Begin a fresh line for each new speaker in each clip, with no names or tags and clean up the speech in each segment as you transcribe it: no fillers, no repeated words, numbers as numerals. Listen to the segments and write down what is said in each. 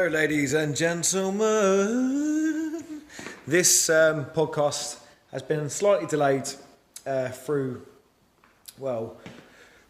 Hello, ladies and gentlemen. This podcast has been slightly delayed through, well,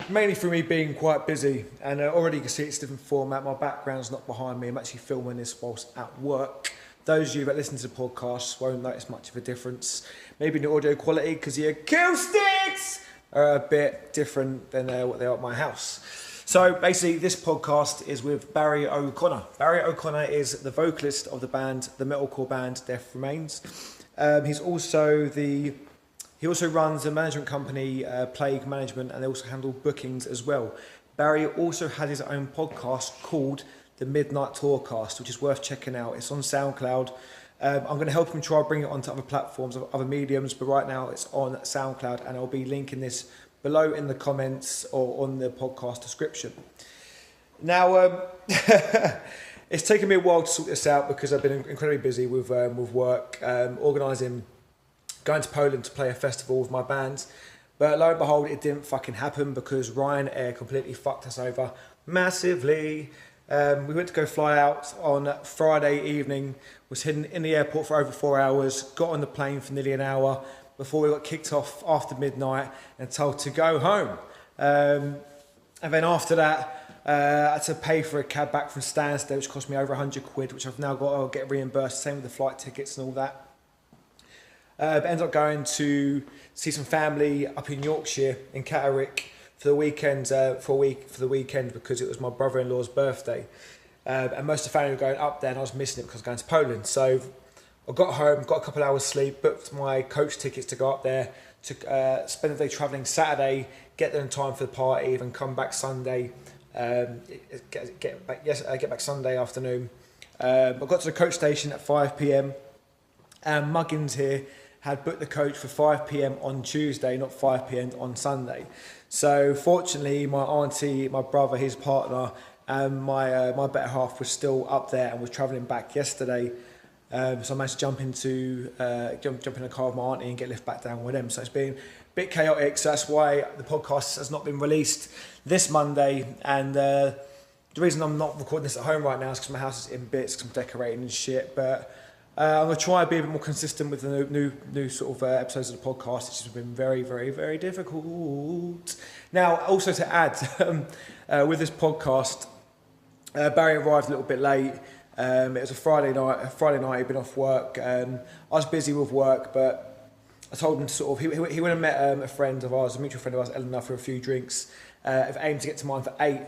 mainly through me being quite busy. And already you can see it's a different format. My background's not behind me. I'm actually filming this whilst at work. Those of you that listen to the podcast won't notice much of a difference. Maybe in the audio quality because the acoustics are a bit different than what they are at my house. So basically this podcast is with Barry O'Connor. Barry O'Connor is the vocalist of the band, the metalcore band Death Remains. He also runs a management company, Plague Management, and they also handle bookings as well. Barry also has his own podcast called the Midnight Tourcast, which is worth checking out. It's on SoundCloud. I'm going to help him try to bring it onto other platforms, other mediums, but right now it's on SoundCloud, and I'll be linking this below in the comments or on the podcast description. Now, it's taken me a while to sort this out because I've been incredibly busy with work, organising, going to Poland to play a festival with my band. But lo and behold, it didn't fucking happen because Ryanair completely fucked us over massively. We went to go fly out on Friday evening, was hidden in the airport for over 4 hours, got on the plane for nearly an hour before we got kicked off after midnight and told to go home. And then after that, I had to pay for a cab back from Stansted, which cost me over 100 quid, which I've now got to get reimbursed, same with the flight tickets and all that. But ended up going to see some family up in Yorkshire, in Catterick, for the weekend, because it was my brother-in-law's birthday. And most of the family were going up there and I was missing it because I was going to Poland. So I got home, got a couple of hours sleep, booked my coach tickets to go up there, to spend the day travelling Saturday, get there in time for the party, then come back Sunday, get back Sunday afternoon. I got to the coach station at 5 p.m. and Muggins here had booked the coach for 5 p.m. on Tuesday, not 5 p.m. on Sunday. So fortunately, my auntie, my brother, his partner, and my better half was still up there and was travelling back yesterday. So I managed to jump in the car with my auntie and get lifted back down with them. So it's been a bit chaotic. So that's why the podcast has not been released this Monday. And the reason I'm not recording this at home right now is because my house is in bits, because I'm decorating and shit. But I'm going to try and be a bit more consistent with the new sort of episodes of the podcast. It's just been very, very, very difficult. Now, also to add, with this podcast, Barry arrived a little bit late. It was a Friday night, he'd been off work. I was busy with work, but I told him to sort of, he went and met a friend of ours, a mutual friend of ours, Eleanor, for a few drinks. I've aimed to get to mine for 8.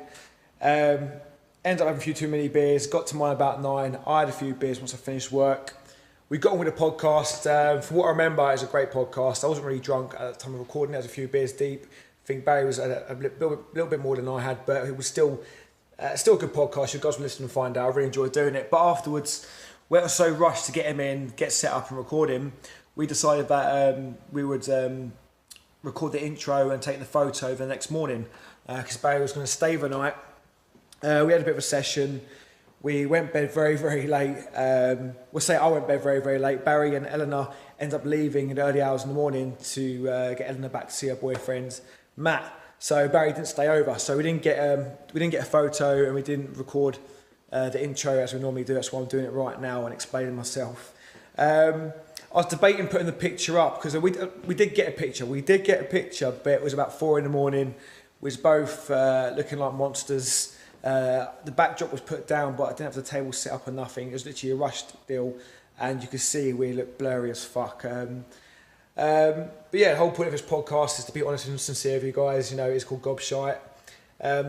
Ended up having a few too many beers, got to mine about 9. I had a few beers once I finished work. We got on with the podcast. From what I remember, it was a great podcast. I wasn't really drunk at the time of recording. I was a few beers deep. I think Barry was a little bit more than I had, but it was still a good podcast. You guys will listen and find out. I really enjoyed doing it. But afterwards, we were so rushed to get him in, get set up and record him, we decided that we would record the intro and take the photo the next morning because Barry was going to stay the night. We had a bit of a session. We went to bed very, very late. We'll say I went to bed very, very late. Barry and Eleanor ended up leaving in the early hours in the morning to get Eleanor back to see her boyfriend, Matt. So Barry didn't stay over. So we didn't get a photo and we didn't record the intro as we normally do. That's why I'm doing it right now and explaining myself. I was debating putting the picture up because we did get a picture. We did get a picture, but it was about 4 in the morning. We was both looking like monsters. The backdrop was put down, but I didn't have the table set up or nothing. It was literally a rushed deal, and you could see we looked blurry as fuck. But yeah, the whole point of this podcast is to be honest and sincere with you guys. You know, it's called Gobshite.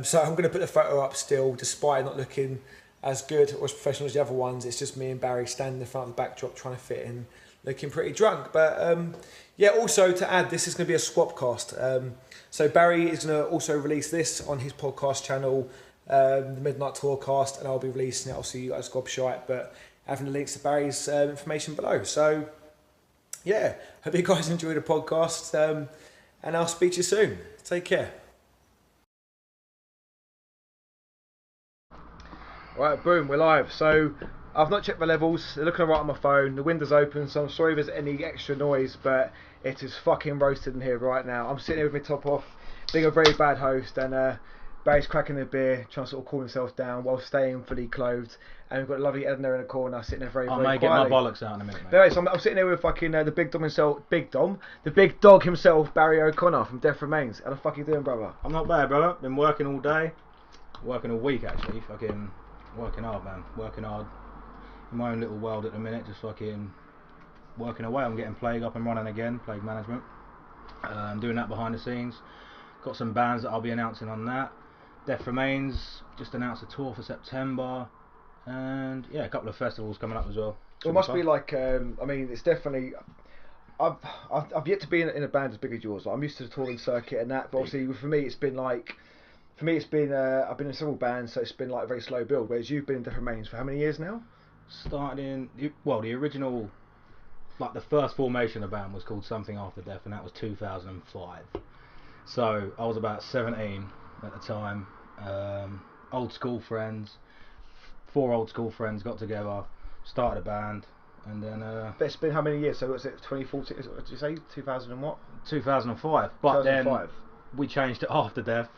So I'm going to put the photo up still, despite not looking as good or as professional as the other ones. It's just me and Barry standing in front of the backdrop trying to fit in, looking pretty drunk. But yeah, also to add, this is going to be a Swapcast. So Barry is going to also release this on his podcast channel, the Midnight Tourcast, and I'll be releasing it. I'll see you guys Gobshite, but having the links to Barry's information below. So yeah, hope you guys enjoy the podcast, and I'll speak to you soon. Take care. Right, boom, we're live. So I've not checked the levels. They're looking right on my phone. The window's open, so I'm sorry if there's any extra noise, but it is fucking roasted in here right now. I'm sitting here with my top off, being a very bad host, and Barry's cracking a beer, trying to sort of cool himself down while staying fully clothed. And we've got lovely Edna in a corner, sitting there very, very quietly.
I may get my bollocks out in a minute, mate.
Anyway, so I'm sitting there with fucking the big dom himself, the big dog himself, Barry O'Connor from Death Remains. How the fuck you doing, brother?
I'm not bad, brother. Been working all day, working all week actually. Fucking working hard, man. Working hard in my own little world at the minute. Just fucking working away. I'm getting Plague up and running again. Plague management. Doing that behind the scenes. Got some bands that I'll be announcing on that. Death Remains just announced a tour for September. And yeah, a couple of festivals coming up as well.
It must be like, I mean, it's definitely. I've yet to be in a band as big as yours. Like, I'm used to the touring circuit and that, but obviously for me it's been like, I've been in several bands, so it's been like a very slow build. Whereas you've been in Death Remains for how many years now?
Started in the original, like the first formation of the band was called Something After Death, and that was 2005. So I was about 17 at the time. Old school friends. 4 old school friends got together, started a band, and then.
But it's been how many years? So was it 2014? Did you say 2000 and what?
2005. But 2005. Then we changed it after Death.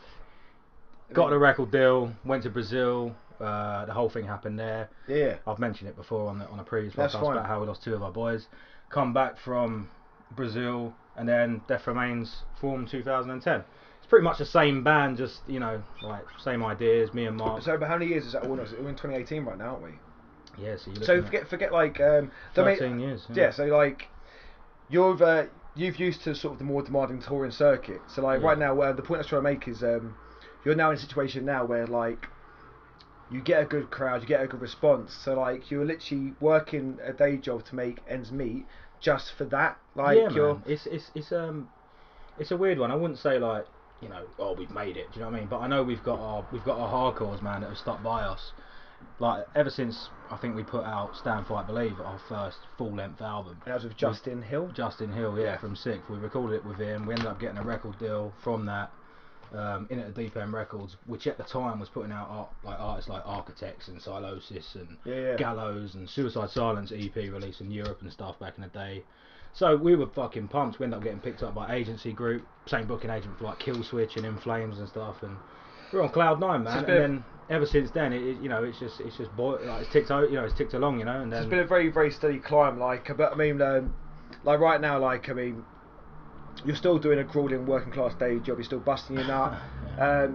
Got a record deal. Went to Brazil. The whole thing happened there.
Yeah.
I've mentioned it before on a previous podcast about how we lost 2 of our boys. Come back from Brazil, and then Death Remains formed 2010. Pretty much the same band, just like same ideas. Me and Mark.
So, but how many years is that? We're in 2018 right now, aren't we?
Yeah.
So forget like
13 years.
Yeah. So like you've used to sort of the more demanding touring circuit. So like right now, the point I was trying to make is you're now in a situation now where like you get a good crowd, you get a good response. So like you're literally working a day job to make ends meet just for that. Like
man. It's a weird one. I wouldn't say like. We've made it. Do you know what I mean? But I know we've got our hardcores, man, that have stuck by us. Like ever since I think we put out Stand Fight Believe, our first full-length album.
And that was with Justin Hill.
Justin Hill, yeah, from Sixth. We recorded it with him. We ended up getting a record deal from that. In at the Deep End Records, which at the time was putting out artists like Architects and Silosis and Gallows and Suicide Silence EP released in Europe and stuff back in the day. So we were fucking pumped. We ended up getting picked up by Agency Group, same booking agent for like Kill Switch and In Flames and stuff, and we're on cloud 9, man. And then ever since then, it's just it's ticked it's ticked along, and then
it's been a very, very steady climb. Like, but I mean, like right now, like I mean, you're still doing a grueling working class day job. You're still busting your nut.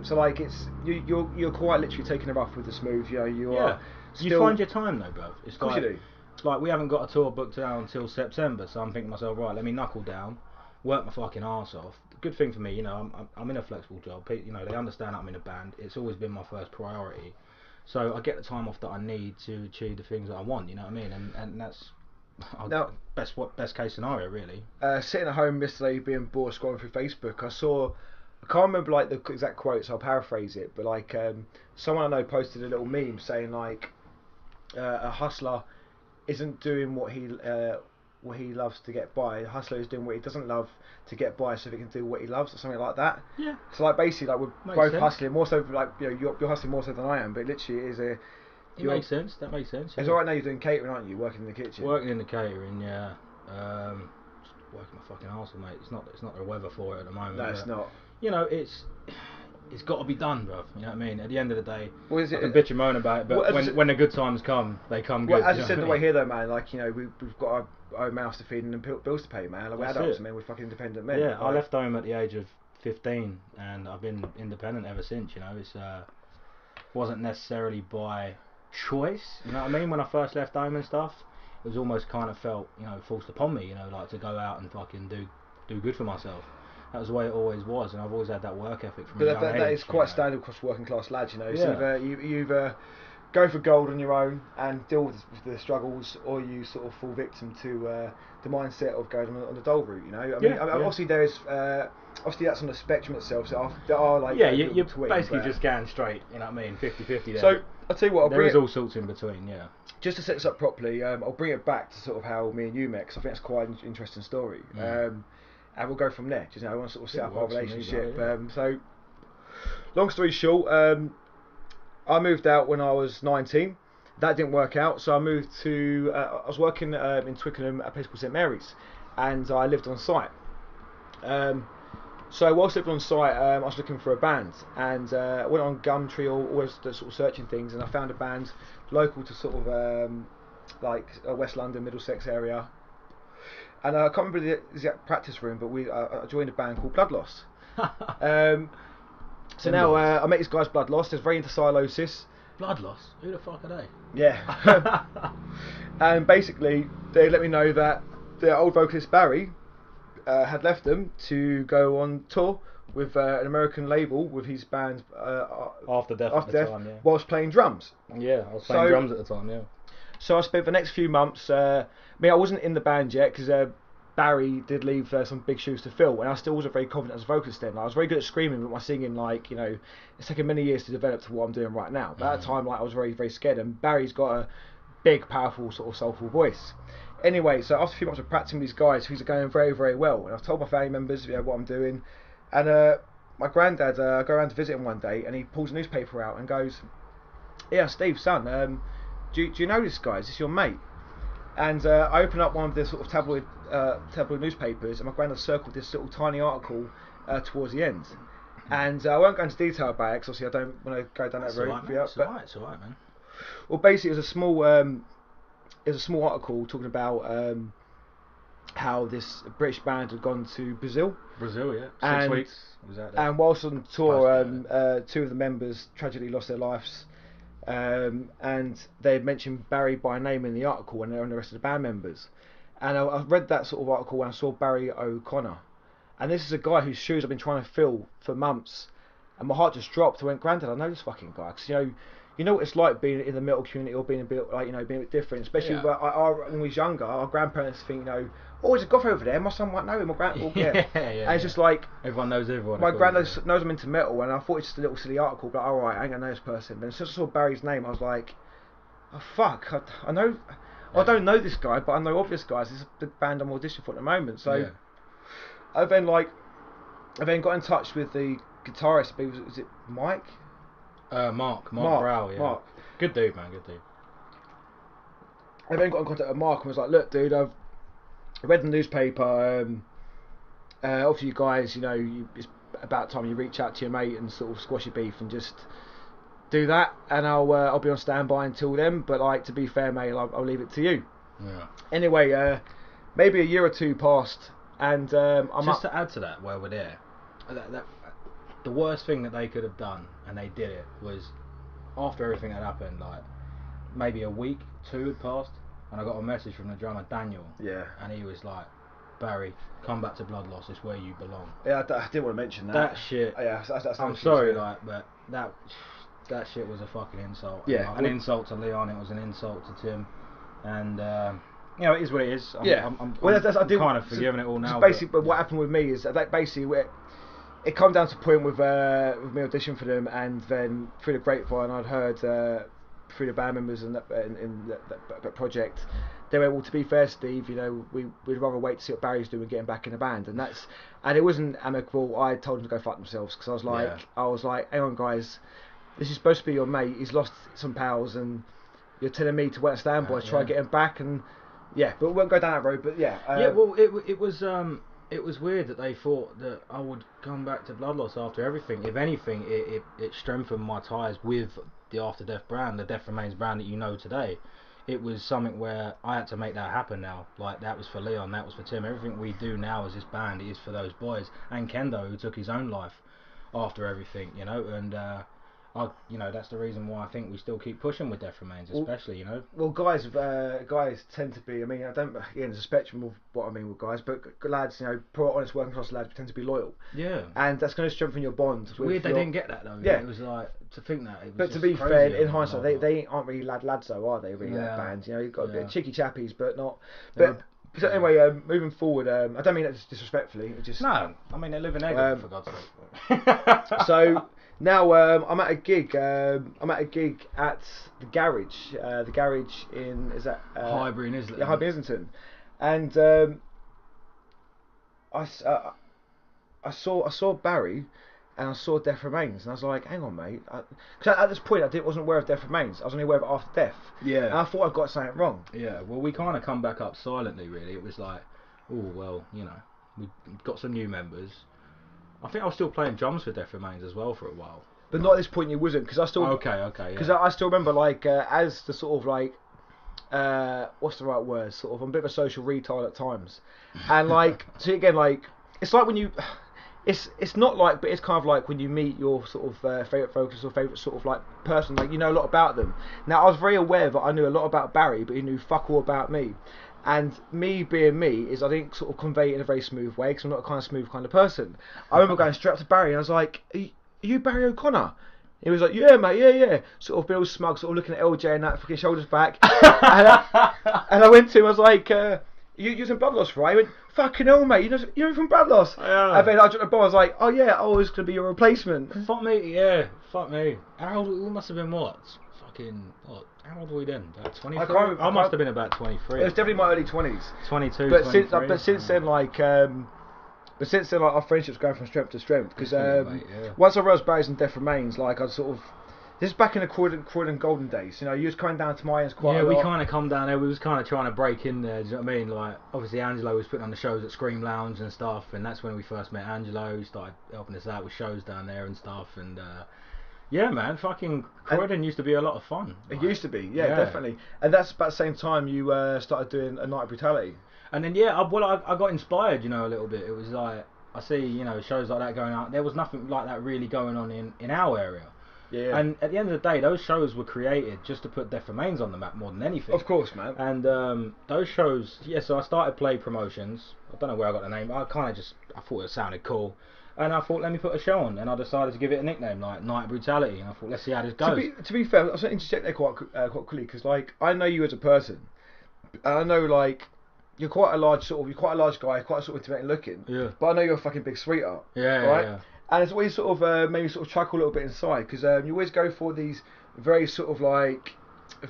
So like you're quite literally taking it rough with the smooth. You are.
You find your time though, bro.
Of course you do.
Like we haven't got a tour booked out until September, so I'm thinking to myself, right, let me knuckle down, work my fucking arse off. Good thing for me, I'm in a flexible job. They understand I'm in a band. It's always been my first priority, so I get the time off that I need to achieve the things that I want. You know what I mean? And that's best case scenario, really.
Sitting at home yesterday, being bored, scrolling through Facebook, I can't remember like the exact quotes. I'll paraphrase it, but like someone I know posted a little meme saying like a hustler isn't doing what he loves to get by. A hustler is doing what he doesn't love to get by, so he can do what he loves, or something like that.
Yeah.
So like basically, like we're
makes
both
sense.
hustling more so. Like you're hustling more so than I am, but literally it is a.
It makes sense. That makes sense.
It's alright now. You're doing catering, aren't you? Working in the kitchen.
Working in the catering, yeah. Just working my fucking arsehole, mate. It's not the weather for it at the moment.
No, it's not.
It's got to be done, bruv. You know what I mean? At the end of the day,
I
can bitch and moan about it, but when the good times come, they come good.
Well, as I said the way here though, man, like we've got our own mouths to feed and bills to pay, man. Like we're adults, man. We're fucking independent men.
Yeah, I left home at the age of 15, and I've been independent ever since. It's wasn't necessarily by choice. You know what I mean? When I first left home and stuff, it was almost kind of felt forced upon me. Like to go out and fucking do good for myself. That was the way it always was, and I've always had that work ethic from a young age.
That is quite standard across working class lads, It's either you either go for gold on your own and deal with the struggles, or you sort of fall victim to the mindset of going on the dole route, Obviously there is, obviously that's on the spectrum itself, so there are like...
Yeah, you're basically just going straight, you know what I mean, 50-50 there.
So, I'll tell you what,
there is all sorts in between, yeah.
Just to set this up properly, I'll bring it back to sort of how me and you met, because I think that's quite an interesting story. And we'll go from there. Just I want to sort of set up our relationship. So, long story short, I moved out when I was 19. That didn't work out, so I moved to. I was working in Twickenham at a place called St Mary's, and I lived on site. So whilst living on site, I was looking for a band, and went on Gumtree, always sort of searching things, and I found a band local to sort of like West London, Middlesex area. And I can't remember the exact practice room, but I joined a band called Blood Loss. So now I met these guys, Blood Loss. They're very into Silosis.
Blood Loss? Who the fuck are they?
Yeah. And basically, they let me know that their old vocalist Barry had left them to go on tour with an American label with his band
After Death at the time, yeah.
Whilst playing drums.
Yeah, I was playing drums at the time, yeah.
So I spent the next few months. I wasn't in the band yet because Barry did leave some big shoes to fill, and I still wasn't very confident as a vocalist then. I was very good at screaming, but my singing, it's taken many years to develop to what I'm doing right now. But at that time, I was very, very scared. And Barry's got a big, powerful, sort of soulful voice. Anyway, so after a few months of practicing with these guys, things are going very, very well. And I've told my family members, what I'm doing. And my granddad, I go around to visit him one day, and he pulls a newspaper out and goes, "Yeah, Steve, son, do you know this guy? Is this your mate?" And I open up one of the sort of tabloid newspapers, and my granddad circled this little tiny article towards the end. And I won't go into detail about it, because obviously I don't want to go down that road.
It's alright, man.
Well, basically, it was a small article talking about how this British band had gone to Brazil.
Brazil, yeah. 6 weeks. Was that
and whilst on tour, 2 of the members tragically lost their lives. And they had mentioned Barry by name in the article, and the rest of the band members. And I read that sort of article, and I saw Barry O'Connor. And this is a guy whose shoes I've been trying to fill for months. And my heart just dropped. I went, "Granddad, I know this fucking guy." Because, you know what it's like being in the metal community, or being a bit being a bit different. Especially when we was younger, our grandparents think, "Oh, there's a goth over there. My son might know him." And it's just like
everyone knows everyone.
My granddad knows I'm into metal, and I thought it's just a little silly article, but alright, I ain't gonna know this person. But as soon as I saw Barry's name, I was like, "Oh fuck, I know." I don't know this guy, but I know obvious guys. This is the band I'm auditioning for at the moment. So I then got in touch with the guitarist. Was it Mike?
Mark Brow, yeah. Mark. Good dude, man, good dude.
I then got in contact with Mark and was like, "Look, dude, I've read the newspaper. Obviously, you guys, it's about time you reach out to your mate and sort of squash your beef and just do that. And I'll be on standby until then. But to be fair, mate, I'll leave it to you."
Yeah.
Anyway, maybe a year or two passed, and
to add to that, while we're there, the worst thing that they could have done, and they did it, was after everything had happened, maybe a week, 2 had passed, and I got a message from the drummer Daniel.
Yeah.
And he was like, "Barry, come back to Blood Loss. It's where you belong."
Yeah, I didn't want to mention that.
That shit.
Yeah, that's
I'm sorry, but that shit was a fucking insult.
Yeah.
An insult to Leon. It was an insult to Tim, and it is what it is. I'm kind of forgiving it all now.
But what happened with me is that basically it come down to a point with me auditioning for them, and then through the grapevine I'd heard through the band members in that project, they were, "Well, to be fair, Steve, we'd rather wait to see what Barry's doing getting back in the band." And it wasn't amicable. I told them to go fuck themselves, because I was like, "Hang on, guys, this is supposed to be your mate. He's lost some pals, and you're telling me to wait on standby to try and get him back." And but we won't go down that road. But
it was weird that they thought that I would come back to Blood Loss after everything. If anything, it strengthened my ties with the After Death brand, the Death Remains brand that you know today. It was something where I had to make that happen now. That was for Leon, that was for Tim. Everything we do now as this band is for those boys. And Kendo, who took his own life after everything, and that's the reason why I think we still keep pushing with Death Remains, especially,
Well, guys tend to be, I don't, again, there's a spectrum of what I mean with guys, but lads, poor, honest, working class lads tend to be loyal.
Yeah.
And that's going to strengthen your bond.
It's weird they didn't get that, though.
Yeah.
It was to think that. It was
but to be fair, in hindsight, they aren't really lads though, are they, really, that band? You've got a bit of cheeky chappies, but not. So anyway, moving forward, I don't mean that disrespectfully. It just
no, they live in Egg, for God's sake.
So now I'm at a gig. I'm at a gig at the garage. The garage in
Highbury in Islington.
Yeah, Highbury in Islington, and I saw Barry. And I saw Death Remains, and I was like, "Hang on, mate." Because at this point, I wasn't aware of Death Remains. I was only aware of After Death.
Yeah.
And I thought I'd got something wrong.
Yeah. Well, we kind of come back up silently, really. It was like, oh well, we got some new members. I think I was still playing drums for Death Remains as well for a while.
But not at this point you wasn't, because I still...
Okay,
Because
yeah.
I still remember, like, as the sort of, like... what's the right word? Sort of, I'm a bit of a social retard at times. And, like, see, again, like... It's like when you... It's not like, but it's kind of like when you meet your sort of favourite vocalist or favourite sort of like person, like you know a lot about them. Now I was very aware that I knew a lot about Barry, but he knew fuck all about me. And me being me is I didn't sort of convey it in a very smooth way because I'm not a kind of smooth kind of person. I remember going straight up to Barry and I was like, "Are you Barry O'Connor?" He was like, "Yeah, mate, yeah." Sort of Bill smug, sort of looking at LJ and that, fucking shoulders back. And I went to him, I was like, "You using blood loss, right?" He went, "Fucking hell, mate, you're from blood loss."
Yeah.
And then I dropped the ball, I was like, "Oh yeah, I was going to be your replacement."
Fuck me, yeah, fuck me. How old, we must have been what? How old were we then? About 23? I must have been about 23.
It was definitely my early 20s.
22,
But
23.
since then, like, our friendship's going from strength to strength. Because
yeah.
once I realised Barry's and Death Remains, like, I sort of... This is back in the Croydon golden days. You know, you was coming down to my ends quite a lot.
Yeah, we kind of come down there. We was kind of trying to break in there. Do you know what I mean? Like, obviously Angelo was putting on the shows at Scream Lounge and stuff, and that's when we first met Angelo. He started helping us out with shows down there and stuff, and yeah, man, fucking Croydon used to be a lot of fun.
It used to be, yeah, definitely. And that's about the same time you started doing A Night of Brutality.
And then yeah, I got inspired, you know, a little bit. It was like I see, you know, shows like that going out. There was nothing like that really going on in our area.
Yeah.
And at the end of the day, those shows were created just to put Death Remains on the map more than anything.
Of course, man.
And those shows, yeah. So I started play promotions. I don't know where I got the name. I thought it sounded cool, and I thought let me put a show on. And I decided to give it a nickname like Night of Brutality. And I thought let's see how this goes.
To be fair, I was going to interject there quite quickly because like I know you as a person, and I know like you're quite a large guy, quite sort of intimidating looking.
Yeah.
But I know you're a fucking big sweetheart.
Yeah.
Right.
Yeah.
And it's always sort of made me sort of chuckle a little bit inside because you always go for these very sort of like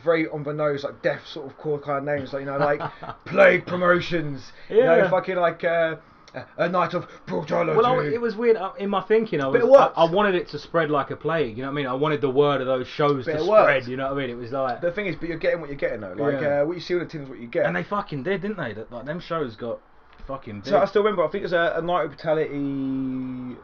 very on the nose like death sort of core kind of names, like you know like Plague Promotions,
Yeah.
you know, fucking like A Night of Brutality.
Well, it was weird in my thinking. I wanted it to spread like a plague. You know what I mean? I wanted the word of those shows to spread. You know what I mean? It was like
the thing is, but you're getting what you're getting though. Like what you see on the tin is what you get.
And they fucking did, didn't they? Like them shows got fucking big.
So I still remember. I think it was A Night of Brutality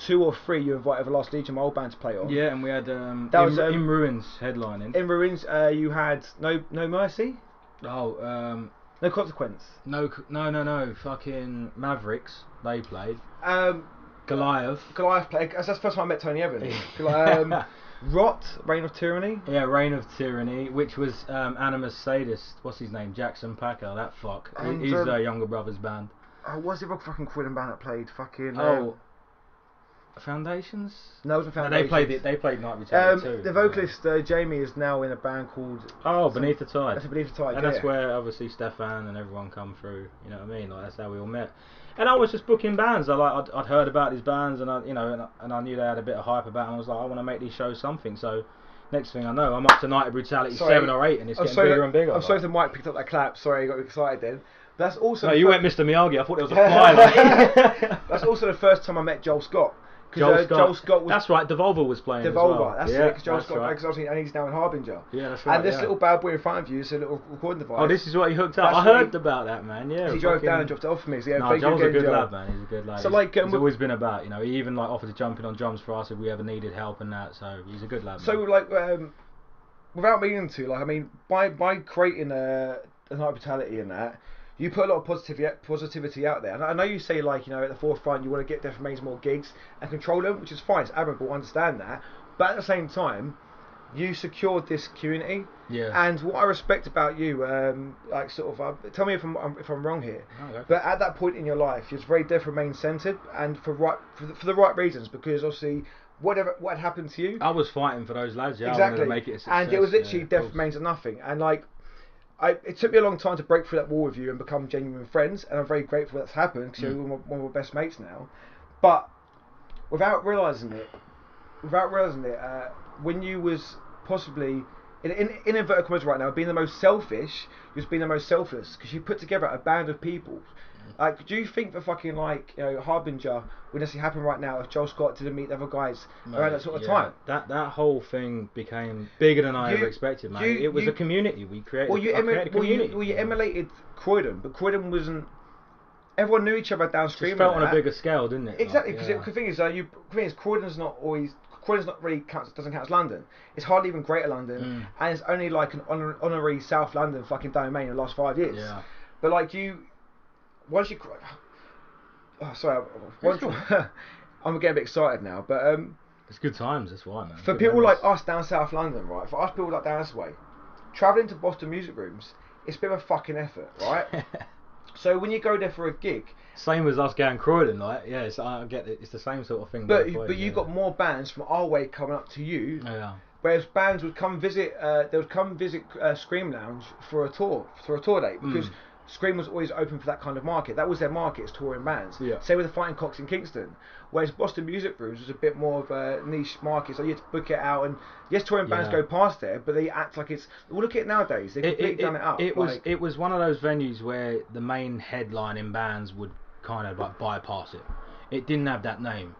2 or 3. You invited the Last Legion, my old band, to play on.
Yeah, and we had In Ruins headlining.
In Ruins, you had No Mercy.
Oh,
No Consequence.
No, fucking Mavericks. They played. Goliath
played. That's the first time I met Tony Evans. Rot, Reign of Tyranny.
Yeah, Reign of Tyranny, which was Animus Sadist. What's his name? Jackson Packer. That fuck.
And,
he's Younger Brother's band.
What's the other fucking Croydon band that played? Fucking.
Foundations?
No, it wasn't Foundations.
No, they played Night Brutality too.
The vocalist Jamie is now in a band called
Beneath the Tide.
That's Beneath the Tide.
And that's where obviously Stefan and everyone come through. You know what I mean? Like that's how we all met. And I was just booking bands. I'd heard about these bands and I knew they had a bit of hype about them. I was like, I want to make these shows something. So next thing I know, I'm up to Night of Brutality 7 or 8, and it's getting bigger and bigger.
I'm sorry if the mic picked up that clap. Sorry, I got excited then. That's also.
No, you went Mr. Miyagi. I thought it was a fly. Like.
That's also the first time I met Joel Scott.
Joel
Scott was.
That's right. Devolver was playing.
Devolver.
As well.
That's it. Because Joel Scott played, because and he's now in Harbinger.
Yeah, that's right.
And this little bad boy in front of you is a little recording device.
Oh, this is what he hooked up. I heard about that, man. Yeah.
He drove down and dropped it off for me. So yeah,
no, Joel's a good lad, man. He's a good lad.
So like,
he's always been about. You know, he even like offered to jump in on drums for us if we ever needed help and that. So he's a good lad.
So
man.
like, without meaning to, like, I mean, by creating a Night of Brutality and that. You put a lot of positivity out there. And I know you say, like, you know, at the forefront, you want to get Death Remains more gigs and control them, which is fine. It's admirable, I understand that. But at the same time, you secured this community.
Yeah.
And what I respect about you, like, sort of, tell me if I'm wrong here.
Okay.
But at that point in your life, you're very Death Remains centered, and for the right reasons, because obviously. What had happened to you?
I was fighting for those lads, yeah.
Exactly.
I wanted to make it a success,
and it was literally Death Remains or nothing. And like, it took me a long time to break through that wall with you and become genuine friends, and I'm very grateful that's happened because you're one of my best mates now. But without realising it, when you was possibly in inverted commas right now being the most selfish, you was being the most selfless because you put together a band of people. Like, do you think the fucking, like, you know, Harbinger would necessarily happen right now if Joel Scott didn't meet the other guys around that sort of time?
That whole thing became bigger than I ever expected, man. It was a community we created.
You emulated Croydon, but Croydon wasn't everyone knew each other downstream.
It felt on a bigger scale, didn't it?
Exactly, because the thing is, Croydon's not really doesn't count as London. It's hardly even Greater London, and it's only like an honorary South London fucking domain in the last 5 years.
Yeah.
But like once you, I'm getting a bit excited now, but
it's good times. That's why, man.
For people like us down South London, right? For us people like down this way, travelling to Boston music rooms, it's a bit of a fucking effort, right? So when you go there for a gig,
same as us going Croydon, like I get it. It's the same sort of thing.
But you got more bands from our way coming up to you.
Yeah.
Whereas bands would come visit, Scream Lounge for a tour date, because Scream was always open for that kind of market. That was their market, is touring bands.
Yeah.
Same with the Fighting Cocks in Kingston. Whereas Boston Music Rooms was a bit more of a niche market, so you had to book it out. And yes, touring bands go past there, but they act like it's. Well, look at it nowadays. They've completely done it up.
It was one of those venues where the main headlining bands would kind of like bypass it. It didn't have that name.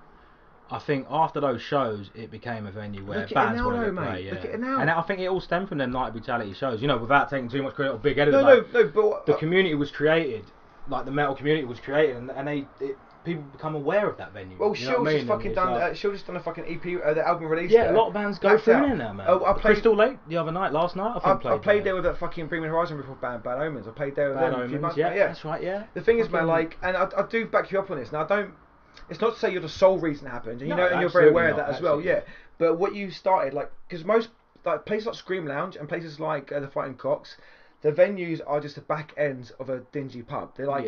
I think after those shows, it became a venue where bands wanted to play. Yeah.
Look at it now.
And I think it all stemmed from them Night of Brutality shows. You know, without taking too much credit or big headed.
No, but
the community was created, like the metal community was created, and people become aware of that venue.
Well, Shield's just fucking done. Shield's just done a fucking EP, the album release.
Yeah, a lot of bands go through in there, man.
I played
Crystal Lake last night. I
played there with that fucking Bremen Horizon before band Bad Omens. I played there with them a few months ago.
Yeah, that's right. Yeah.
The thing is, man, like, and I do back you up on this. Now, I don't. It's not to say you're the sole reason it happened, and and you're very aware of that as well. Yeah, but what you started, like, because most like places like Scream Lounge and places like the Fighting Cocks, the venues are just the back ends of a dingy pub. They're like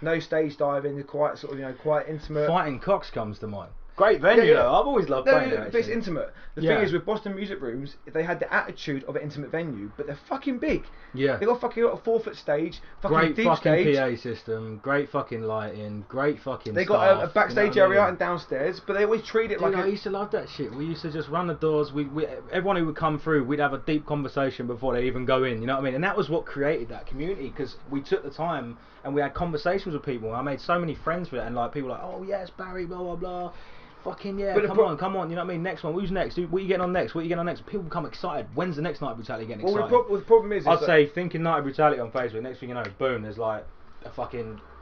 no stage diving. They're quite sort of quite intimate.
Fighting Cocks comes to mind. Great venue though. I've always loved playing there.
But it's intimate. The thing is, with Boston music rooms, they had the attitude of an intimate venue, but they're fucking big.
Yeah.
They got a 4-foot stage, fucking
great
deep
fucking
stage.
PA system, great fucking lighting, great fucking.
They got a backstage area and downstairs, but they always treat it like.
I used to love that shit. We used to just run the doors. Everyone who would come through, we'd have a deep conversation before they even go in. You know what I mean? And that was what created that community, because we took the time and we had conversations with people. I made so many friends with it, and like people were like, oh yes, Barry, blah blah blah. Fucking yeah, come on, you know what I mean? Next one, who's next? What are you getting on next? People become excited. When's the next Night of Brutality getting excited?
Well, the problem is
I'd say thinking Night of Brutality on Facebook, next thing you know, boom, there's like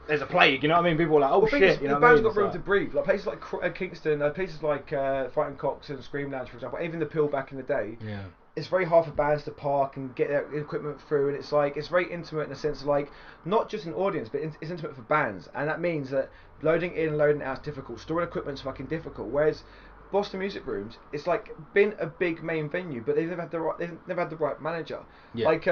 there's a plague, you know what I mean? People are like, oh shit, you know what I mean?
The band's got room to breathe. Like places like Kingston, places like Fighting Cocks and Scream Lounge, for example, even the Pill back in the day.
Yeah.
It's very hard for bands to park and get their equipment through, and it's very intimate in the sense of like not just an audience, but it's intimate for bands, and that means that loading in and loading out is difficult. Storing equipment's fucking difficult. Whereas Boston music rooms, it's like been a big main venue, but they've never had the right manager. Yeah. Like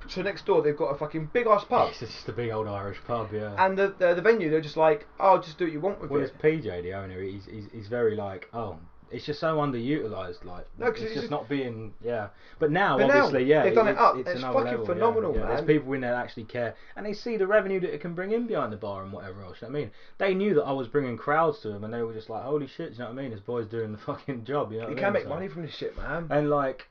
so next door they've got a fucking big ass pub.
It's just a big old Irish pub, yeah.
And the venue, they're just like, oh, just do what you want with it.
Well, it's PJ, the owner. He's very like, oh. It's just so underutilized, like it's just not being, But now, obviously,
they've done it up.
It's
fucking
level,
phenomenal, man.
There's people in there that actually care, and they see the revenue that it can bring in behind the bar and whatever else. You know what I mean? They knew that I was bringing crowds to them, and they were just like, "Holy shit!" You know what I mean? This boy's doing the fucking job. You know?
You can make money from this shit, man.
And like,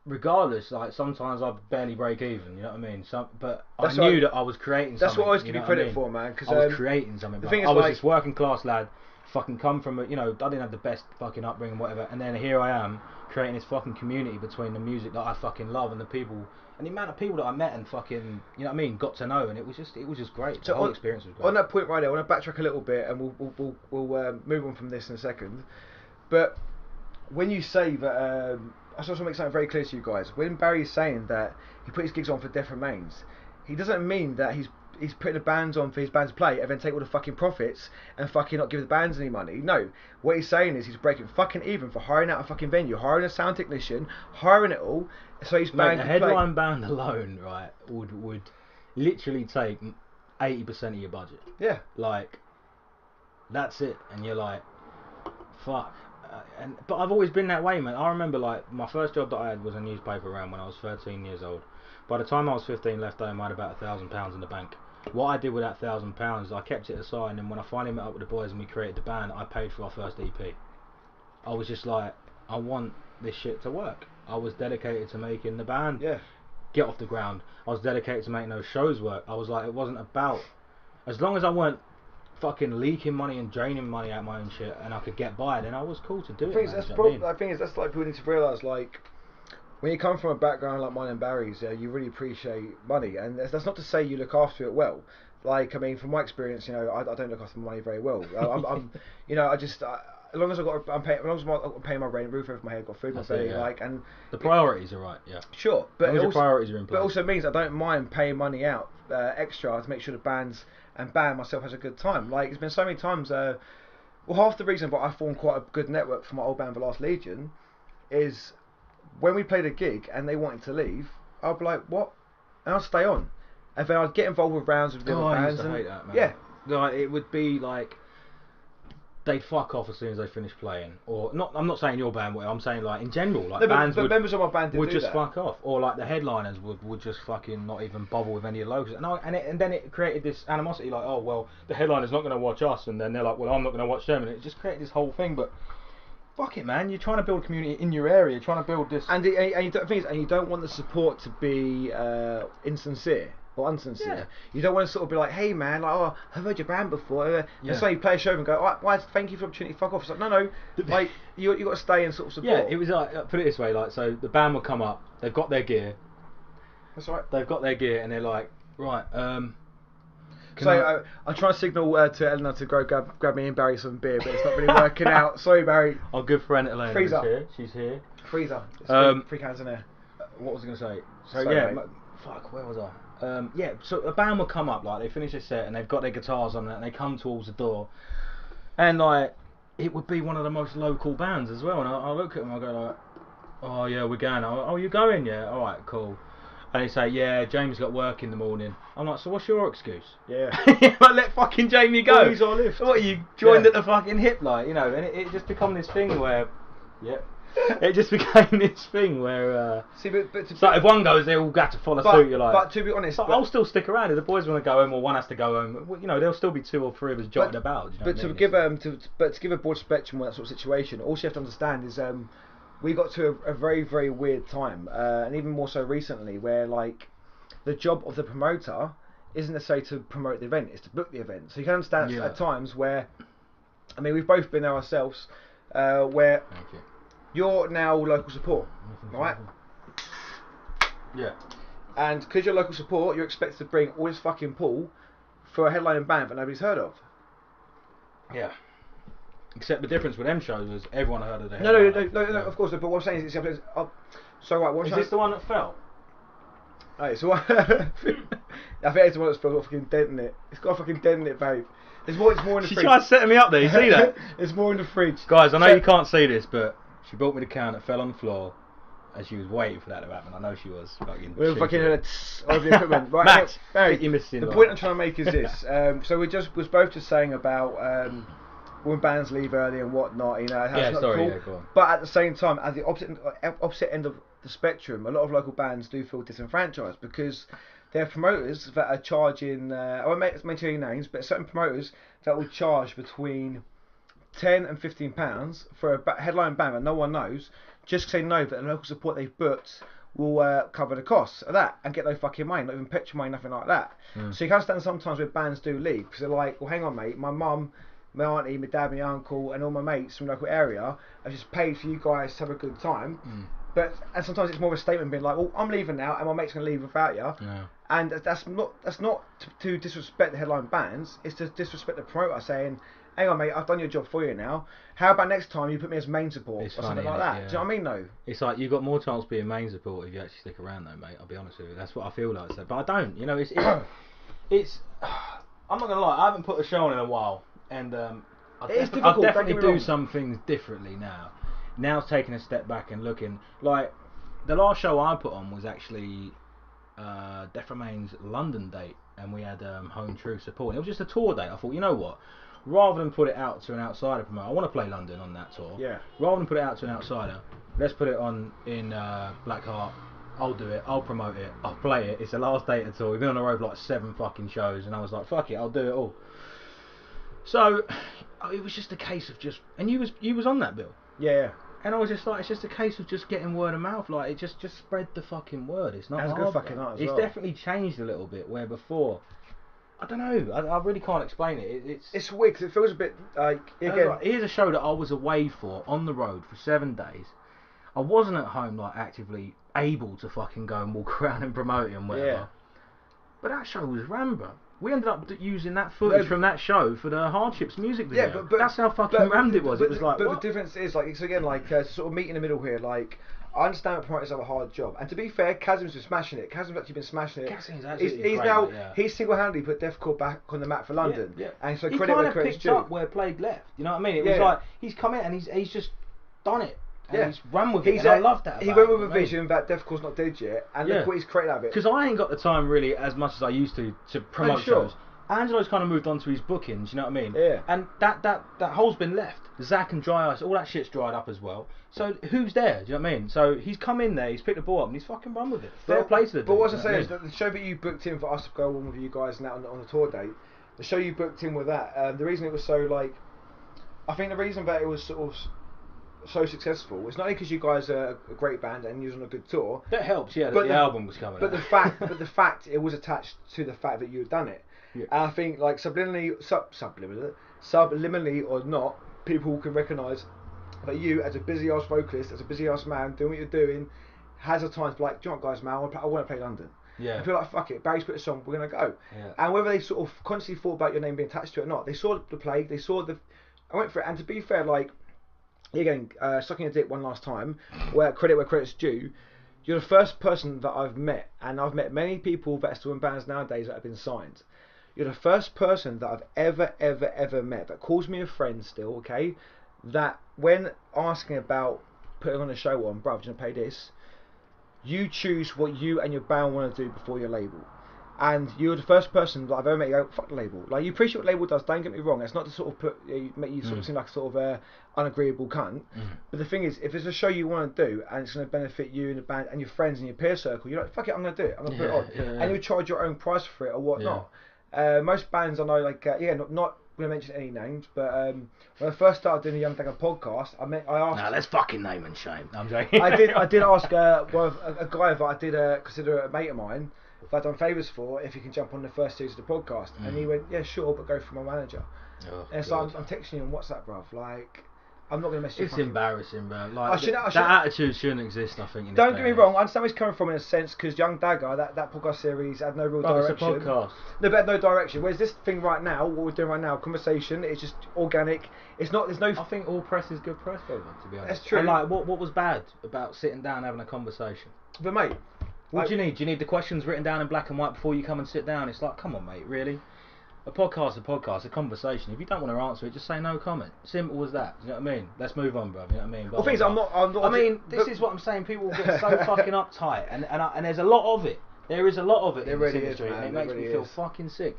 regardless, like sometimes I barely break even. You know what I mean? But I knew that I was creating.
That's
something,
what I always give you credit for, man. Because
I was creating something. The thing is, I was this working class lad. Fucking come from I didn't have the best fucking upbringing, whatever, and then here I am creating this fucking community between the music that I fucking love and the people and the amount of people that I met and fucking, you know what I mean, got to know, and it was just great. So the whole experience was great.
On that point right there, I want to backtrack a little bit, and we'll move on from this in a second. But when you say that, I just want to make something very clear to you guys. When Barry's saying that he put his gigs on for Death Remains, he doesn't mean that he's putting the bands on for his band to play and then take all the fucking profits and fucking not give the bands any money. No, what he's saying is he's breaking fucking even for hiring out a fucking venue, hiring a sound technician, hiring it all, so his band
can play. A headline band alone, right, would literally take 80% of your budget.
Yeah.
Like, that's it, and you're like, fuck. But I've always been that way, man. I remember, like, my first job that I had was a newspaper round when I was 13 years old. By the time I was 15, left home, I had about £1,000 in the bank. What I did with that £1,000, I kept it aside, and then when I finally met up with the boys and we created the band, I paid for our first EP. I was just like, I want this shit to work. I was dedicated to making the band get off the ground. I was dedicated to making those shows work. I was like, it wasn't about, as long as I weren't fucking leaking money and draining money out my own shit and I could get by, then I was cool to do it.
I think that's like people need to realise, like, when you come from a background like mine and Barry's, you really appreciate money, and that's not to say you look after it well, Like, I mean, from my experience, you know, I don't look after my money very well. I'm you know, as long as I'm paying, as long as I'm paying my rent, roof over my head, got food in my belly, like, and
the priorities are right, yeah.
Sure, but
as long as your priorities are in place.
But also means I don't mind paying money out extra to make sure the bands and band myself has a good time. Like, it's been so many times. Well, half the reason why I formed quite a good network for my old band, The Last Legion, is when we played a gig and they wanted to leave, I'd be like, what? And I'd stay on. And then I'd get involved with rounds with the other bands.
I used to hate that, man.
Yeah.
Like, it would be like, they'd fuck off as soon as they finished playing. Or, not. I'm not saying your band, I'm saying like in general, like bands
but members of my band
would just
that.
fuck off. Or like the headliners would just fucking not even bother with any of the locals. And then it created this animosity, like, oh, well, the headliner's not going to watch us. And then they're like, well, I'm not going to watch them. And it just created this whole thing, but... Fuck it, man! You're trying to build a community in your area. You're trying to build this,
and you don't want the support to be insincere or unsincere. Yeah. You don't want to sort of be like, "Hey, man, like, oh, I've heard your band before." And so you play a show and go, "Oh, why? Thank you for the opportunity. Fuck off." It's like, no, like you got to stay and sort of support.
Yeah, it was like, put it this way, like, so the band will come up. They've got their gear.
That's right.
They've got their gear, and they're like, right.
So I'm trying to signal to Eleanor to grab me and Barry some beer, but it's not really working out. Sorry, Barry.
Our good friend Eleanor is here. She's here.
Freezer. Three cans in there.
What was I going to say? So
sorry,
yeah, fuck, where was I? Yeah, so a band will come up, like, they finish their set and they've got their guitars on it and they come towards the door, and like, it would be one of the most local bands as well, and I look at them, I go like, oh yeah, we're going. Oh, you going? Yeah, alright, cool. And they say, yeah, James got work in the morning. I'm like, so what's your excuse?
Yeah.
Like, let fucking Jamie go.
He's our lift.
What, you joined at the fucking hip, like, you know, and it just become this thing where, it just became this thing where,
see, but
so if one goes, they all got to follow suit, you're like.
But to be honest,
I'll still stick around. If the boys want to go home or one has to go home, well, you know, there'll still be 2 or 3 of us jotted about. You know,
but to give a broad spectrum on that sort of situation, all you have to understand is we got to a very, very weird time, and even more so recently, where like the job of the promoter isn't necessarily to promote the event, it's to book the event. So you can understand at times where, I mean, we've both been there ourselves, where you're now local support, right?
Yeah.
And because you're local support, you're expected to bring all this fucking pool for a headlining band that nobody's heard of.
Yeah. Except the difference with them shows is everyone heard of them.
No, of course. But what I'm saying is, so right.
Is this the one that fell?
Right, so I think it's the one that's got a fucking dent in it. It's got a fucking dent in it, babe. It's more in the fridge.
She tried setting me up there. You see that?
It's more in the fridge.
Guys, I know you can't see this, but she brought me the can that fell on the floor as she was waiting for that to happen. I know she was fucking.
We were fucking over the equipment. Right,
Max,
Barry,
you're missing.
The point I'm trying to make is this. So we was both just saying about. When bands leave early and whatnot, you know, that's not cool.
Go on.
But at the same time, at the opposite end of the spectrum, a lot of local bands do feel disenfranchised because there are promoters that are charging, I won't mention any names, but certain promoters that will charge between £10 and £15 for a headline band that no one knows, just because they know that the local support they've booked will cover the costs of that and get no fucking money, not even petrol money, nothing like that. So you can understand sometimes where bands do leave because they're like, well, hang on, mate, my mum, my auntie, my dad, my uncle, and all my mates from the local area have just paid for you guys to have a good time. And sometimes it's more of a statement being like, well, I'm leaving now, and my mate's going to leave without you.
Yeah.
And that's not to disrespect the headline bands. It's to disrespect the promoter saying, hang on, mate, I've done your job for you now. How about next time you put me as main support or something like that? Yeah. Do you know what I mean, though?
It's like you've got more chance being main support if you actually stick around, though, mate. I'll be honest with you. That's what I feel like. So, but I don't. You know, it's I'm not gonna lie. I haven't put a show on in a while. And I definitely do some things differently now. Now taking a step back and looking, like the last show I put on was actually Death Remain's London date, and we had Home Truth support. It was just a tour date. I thought, you know what? Rather than put it out to an outsider promoter, I want to play London on that tour.
Yeah.
Rather than put it out to an outsider, let's put it on in Blackheart. I'll do it. I'll promote it. I'll play it. It's the last date at all. We've been on the road for like 7 fucking shows, and I was like, fuck it, I'll do it all. So it was just a case of just, and you was on that bill.
Yeah.
And I was just like, it's just a case of just getting word of mouth. Like, it just spread the fucking word. It's not hard.
Good fucking art as
it's
well.
Definitely changed a little bit. Where before, I don't know. I really can't explain it.
It's weird 'cause it feels a bit like again.
Here's a show that I was away for on the road for 7 days. I wasn't at home like actively able to fucking go and walk around and promote it and whatever.
Yeah.
But that show was ram, bro. We ended up using that footage from that show for the Hardships music video.
Yeah, but
that's how fucking rammed it was. It was like,
but
what?
the difference is like, so again, like to sort of meet in the middle here. Like, I understand that promoters have a hard job, and to be fair, Kazim's been smashing it. Kazim's actually been smashing it.
Kazim's absolutely
he's
great,
now
yeah.
he's single-handedly put Deathcore back on the map for London.
Yeah.
And so
he
credit
kind
where
of
credit's
picked
due.
up where Plague left. You know what I mean? It was like he's come in and he's just done it. And he's run with it. And I love that.
He went with a vision that Deathcore's not dead yet, and look what he's created out of it.
Because I ain't got the time really as much as I used to promote shows. Angelo's kind of moved on to his bookings, you know what I mean?
Yeah.
And that hole's been left. Zach and Dry Ice, all that shit's dried up as well. So who's there? Do you know what I mean? So he's come in there, he's picked the ball up, and he's fucking run with it. Fair play to the dude.
But what I was saying is that the show that you booked in for us to go on with you guys now on the tour date, the show you booked in with that, the reason it was so like, I think the reason that it was sort of so successful, it's not only because you guys are a great band and you're on a good tour.
That helps, yeah. But the album was coming.
But
out.
the fact it was attached to the fact that you had done it. Yeah. And I think like subliminally or not, people can recognise that you, as a busy ass vocalist, as a busy ass man doing what you're doing, has a time to be like, do you know what, guys, man, I want to play London.
Yeah.
And people are like, fuck it, Barry's put a song, we're gonna go.
Yeah.
And whether they sort of constantly thought about your name being attached to it or not, they saw the Plague, they saw I went for it, and to be fair, like, again, sucking a dick one last time, where credit's due. You're the first person that I've met, and I've met many people that are still in bands nowadays that have been signed. You're the first person that I've ever met that calls me a friend still, okay? That when asking about putting on a show on, bruv, do you want to pay this? You choose what you and your band want to do before your label. And you're the first person that I've ever met you go, fuck the label. Like, you appreciate what the label does, don't get me wrong. It's not to sort of make you sort of seem like a sort of unagreeable cunt. But the thing is, if it's a show you want to do and it's going to benefit you and the band and your friends and your peer circle, you're like, fuck it, I'm going to do it. I'm going to put it on. And you charge your own price for it or whatnot. Most bands I know, like, not going to mention any names, but when I first started doing the Young Dagger podcast, I asked.
Nah, let's fucking name and shame. I'm joking.
I did ask a guy that I did consider a mate of mine, that I've done favours for, if he can jump on the first series of the podcast, and he went, yeah, sure, but go for my manager. And so I'm texting you on WhatsApp, bruv, like, I'm not going to mess you up.
It's embarrassing, bro. Like, that attitude shouldn't exist, I think.
Don't get me wrong, I understand where he's coming from in a sense, because Young Dagger, that podcast series had no real direction.
It's a podcast.
No, but no direction. Whereas this thing right now, what we're doing right now, conversation, it's just organic. It's not. There's no.
I think all press is good press, though, to be honest.
That's true.
And like, what was bad about sitting down and having a conversation?
But mate,
what do you need? Do you need the questions written down in black and white before you come and sit down? It's like, come on, mate, really? A podcast, a conversation. If you don't want to answer it, just say no comment. Simple as that. You know what I mean? Let's move on, bro. You know what I mean?
Well, things I'm not. I mean,
this is what I'm saying. People get so fucking uptight, and there's a lot of it. There is a lot of it in this industry, and it makes me feel fucking sick.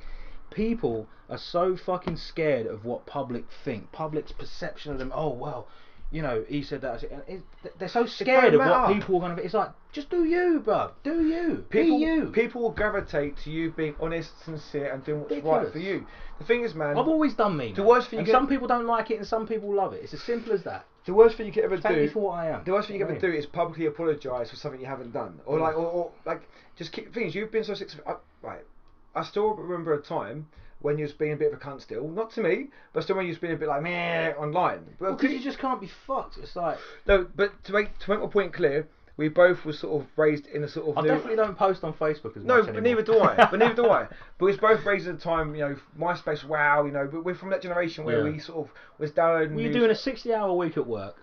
People are so fucking scared of what public think, public's perception of them. Oh well, you know, he said that. And they're so scared of what people are going to be. It's like, just do you, bruv. Do you. Be you.
People will gravitate to you being honest, sincere, and doing what's right for you. The thing is, man,
I've always done me.
The worst thing you
some people don't like it, and some people love it. It's as simple as that.
The worst thing you can ever do.
Take me for what I am.
The worst thing you can ever do is publicly apologise for something you haven't done, or like just keep things. You've been so successful. Right. I still remember a time when you was being a bit of a cunt still, not to me, but still when you was being a bit like meh online.
Well, because you just can't be fucked. It's like
no, but to make my point clear, we both were sort of raised in a sort of.
I definitely don't post on Facebook as much
anymore.
but
neither do I. But we was both raised at a time, you know, MySpace. Wow, you know, but we're from that generation where we sort of was downloading.
Were you doing a 60-hour week at work?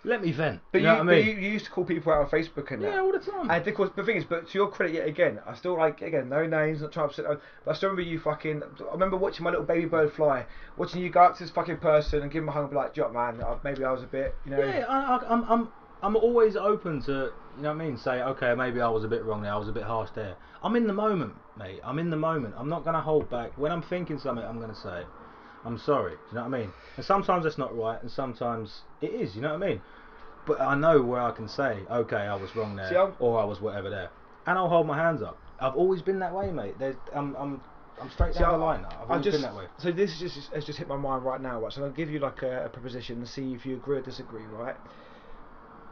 Let me vent.
But
you know what I mean?
You used to call people out on Facebook and that.
Yeah, all the time.
And of course, the thing is, but to your credit yet again, I still like, again, no names, not trying to upset, but I still remember you fucking, I remember watching my little baby bird fly, watching you go up to this fucking person and give him a hug and be like, "Jot man, maybe I was a bit, you know."
Yeah, I'm always open to, you know what I mean, say, okay, maybe I was a bit wrong there, I was a bit harsh there. I'm in the moment, mate. I'm in the moment. I'm not going to hold back. When I'm thinking something, I'm going to say, I'm sorry. Do you know what I mean? And sometimes that's not right, and sometimes it is, you know what I mean? But I know where I can say, okay, I was wrong there, or I was whatever there, and I'll hold my hands up. I've always been that way, mate. I'm straight down the line. I've always been that way.
So this has just hit my mind right now, right? So I'll give you like a proposition and see if you agree or disagree, right?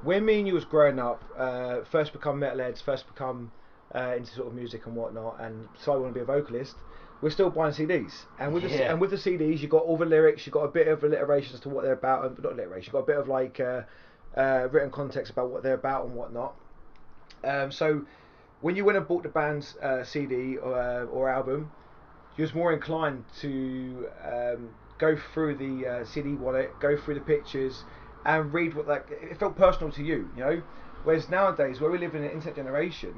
When me and you was growing up, first become metalheads, first become into sort of music and whatnot, and so I want to be a vocalist. We're still buying CDs, and with the CDs, you got all the lyrics, you got a bit of alliteration as to what they're about, and not alliteration, you got a bit of like written context about what they're about and whatnot. So when you went and bought the band's CD or album, you was more inclined to go through the CD wallet, go through the pictures, and read what it felt personal to you, you know. Whereas nowadays, where we live in an internet generation,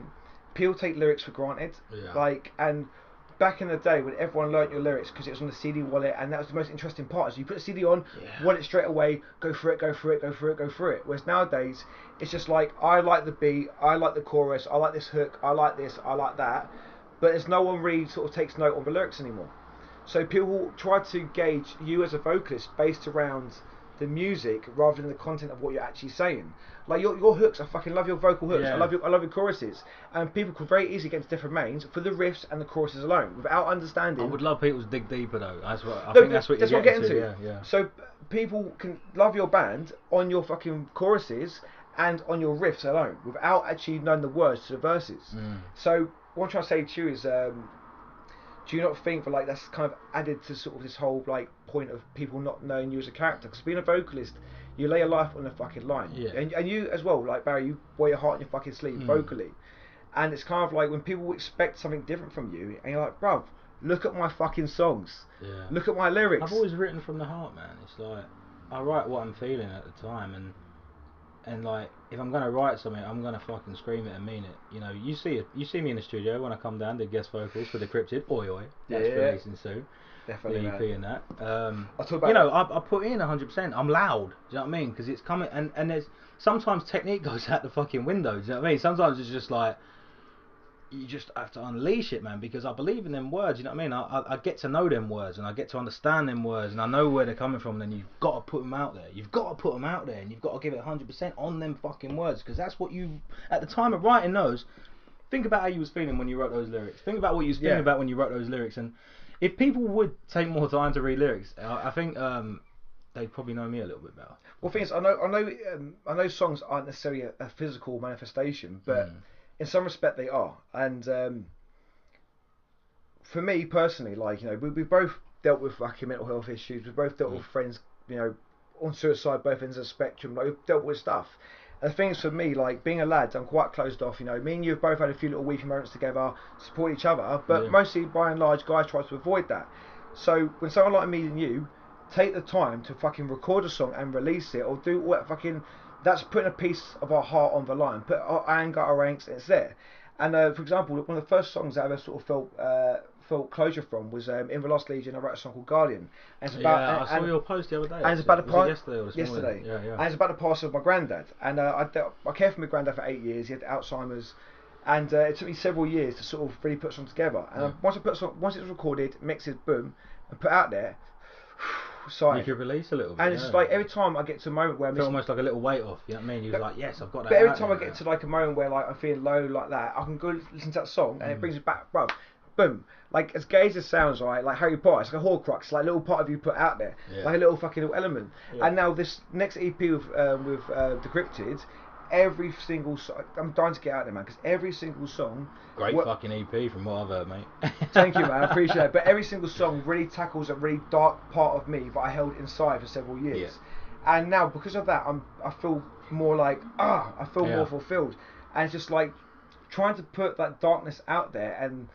people take lyrics for granted.
Yeah.
And back in the day when everyone learnt your lyrics because it was on the CD wallet, and that was the most interesting part. So you put the CD on, want it straight away, go for it. Whereas nowadays, it's just like, I like the beat, I like the chorus, I like this hook, I like this, I like that. But there's no one really sort of takes note on the lyrics anymore. So people try to gauge you as a vocalist based around the music rather than the content of what you're actually saying. Like your hooks, I fucking love your vocal hooks.
Yeah.
I love your choruses. And people could very easily get into different mains for the riffs and the choruses alone without understanding.
I would love people to dig deeper though. I think that's what you're getting to. Yeah.
So people can love your band on your fucking choruses and on your riffs alone without actually knowing the words to the verses. So what I'm trying to say to you is, do you not think that that's kind of added to sort of this whole point of people not knowing you as a character? Because being a vocalist, you lay your life on the fucking line.
Yeah.
And you as well, Barry, you wear your heart on your fucking sleeve vocally. And it's kind of like when people expect something different from you, and you're like, bruv, look at my fucking songs.
Yeah.
Look at my lyrics.
I've always written from the heart, man. It's like, I write what I'm feeling at the time, and if I'm gonna write something, I'm gonna fucking scream it and mean it. You know, you see me in the studio when I come down to guest vocals for Decrypted, Oi. That's releasing soon.
Definitely,
the EP
man.
and that.
I'll talk about
I put in 100%. I'm loud. Do you know what I mean? Because it's coming, and there's sometimes technique goes out the fucking window. Do you know what I mean? Sometimes it's just like, you just have to unleash it, man, because I believe in them words, you know what I mean? I get to know them words, and I get to understand them words, and I know where they're coming from, and then you've got to put them out there. You've got to put them out there, and you've got to give it 100% on them fucking words, because that's what you, at the time of writing those, think about how you was feeling when you wrote those lyrics. Think about what you was thinking about when you wrote those lyrics, and if people would take more time to read lyrics, I think they'd probably know me a little bit better.
Well, thing is, I know songs aren't necessarily a physical manifestation, but in some respect they are. And for me personally, we both dealt with fucking mental health issues. We both dealt with friends, on suicide, both ends of the spectrum. We've dealt with stuff. And the thing is, for me, being a lad, I'm quite closed off. Me and you have both had a few little weepy moments together, support each other, but mostly, by and large, guys try to avoid that. So when someone like me and you take the time to fucking record a song and release it, or do what fucking, that's putting a piece of our heart on the line, put our anger, our angst, it's there. And for example, one of the first songs I ever sort of felt closure from was in the Lost Legion. I wrote a song called Guardian. And it's about,
I saw your post the other day.
And it's about the
yesterday or this morning? Yeah.
And it's about the passing of my granddad. And I cared for my granddad for 8 years. He had Alzheimer's, and it took me several years to sort of really put something together. And once it was recorded, mixed, boom, and put out there.
You could release a little bit.
And it's just like every time I get to a moment where I
feel almost like a little weight off. You know what I mean? You're like, yes, I've got that.
But every time I get to a moment where I'm feeling low like that, I can go listen to that song and it brings me back, bro. Boom. As gay as it sounds, right? Like Harry Potter, it's like a Horcrux, like a little part of you put out there, like a little fucking little element. And now this next EP with Decrypted, every single song, I'm dying to get out there, man, because every single song.
Great fucking EP from what I've heard, mate.
Thank you, man. I appreciate it. But every single song really tackles a really dark part of me that I held inside for several years. And now, because of that, I feel more I feel more fulfilled. And it's just trying to put that darkness out there and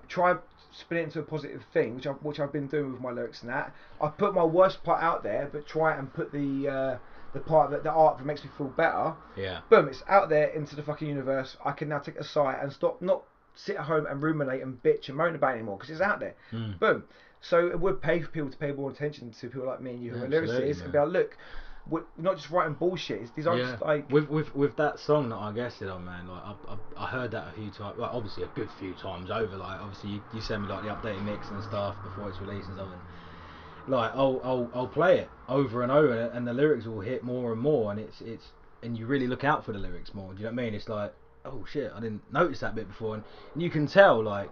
try and spin it into a positive thing, which I've been doing with my lyrics and that. I've put my worst part out there, but try and put the part that the art that makes me feel better. Boom, it's out there into the fucking universe. I can now take it aside and not sit at home and ruminate and bitch and moan about it anymore, because it's out there. Boom. So it would pay for people to pay more attention to people like me and you who are lyricists and be like, look, we're not just writing bullshit. These aren't just
with that song that I guessed it on, man. I heard that a few times. Well, obviously a good few times over. Obviously you send me the updated mix and stuff before it's released and something. I'll play it over and over, and the lyrics will hit more and more, and it's and you really look out for the lyrics more. Do you know what I mean? It's like, oh shit, I didn't notice that bit before, and you can tell. I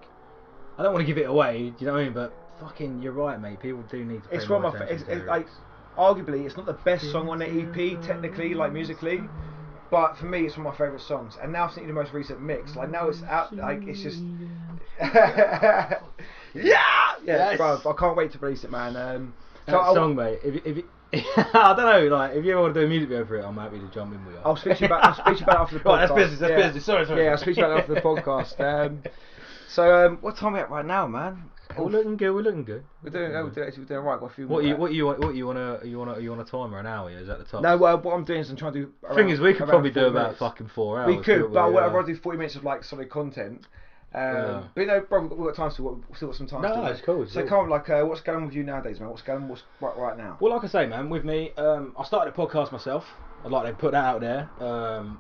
don't want to give it away. Do you know what I mean? But fucking, you're right, mate. People do need to pay more attention to lyrics.
Arguably, it's not the best song on the EP technically, musically, but for me, it's one of my favourite songs. And now I've seen the most recent mix. Now it's out. It's just. Bro, I can't wait to release it, man.
That song, mate. If I don't know, if you ever want to do a music video for it, I'm happy to jump in with you.
I'll speak to you about it after the podcast.
Right, that's business. Sorry.
Yeah, I'll speak to you about it after the podcast. So what time are we at right now, man?
We're looking good. We're looking good.
We're doing right. Got a few
What you on a timer, an hour? Is that the top?
No, well, what I'm doing is I'm trying to do.
Thing is, we could probably do about fucking 4 hours.
We could, but I'd rather do 40 minutes of like solid content. But you know, bro, we've got time to still got some time.
No, it's cool.
So come on, like, what's going on with you nowadays, man? What's right now?
Well, like I say, man, with me, I started a podcast myself. I'd like to put that out there.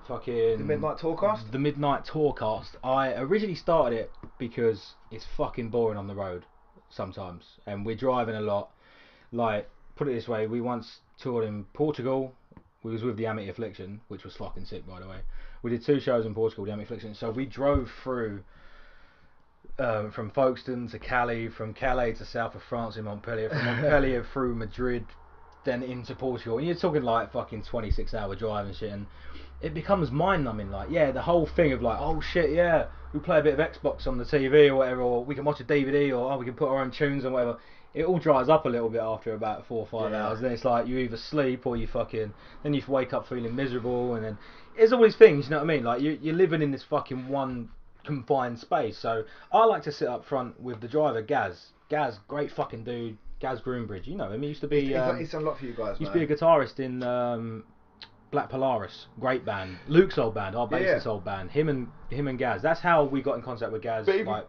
Fucking
the Midnight Tourcast.
The Midnight Tourcast. I originally started it because it's fucking boring on the road sometimes, and we're driving a lot. Like, put it this way, we once toured in Portugal. We was with the Amity Affliction, which was fucking sick, by the way. We did 2 shows in Portugal, the Amity Affliction. So we drove through. From Folkestone to Calais, from Calais to south of France in Montpellier, from Montpellier through Madrid, then into Portugal. And you're talking like fucking 26-hour drive and shit, and it becomes mind-numbing. Like, yeah, the whole thing of like, oh shit, yeah, we play a bit of Xbox on the TV or whatever, or we can watch a DVD, or we can put our own tunes and whatever. It all dries up a little bit after about 4 or 5 hours. Then it's like you either sleep or you fucking, then you wake up feeling miserable, and then it's all these things. You know what I mean? Like you're living in this fucking one confined space. So I like to sit up front with the driver, Gaz, great fucking dude, Gaz Groombridge. You know him. He used to be
it's a lot for you guys.
Used to be a guitarist in Black Polaris, great band. Luke's old band, our bassist's old band. Him and Gaz. That's how we got in contact with Gaz.
But if I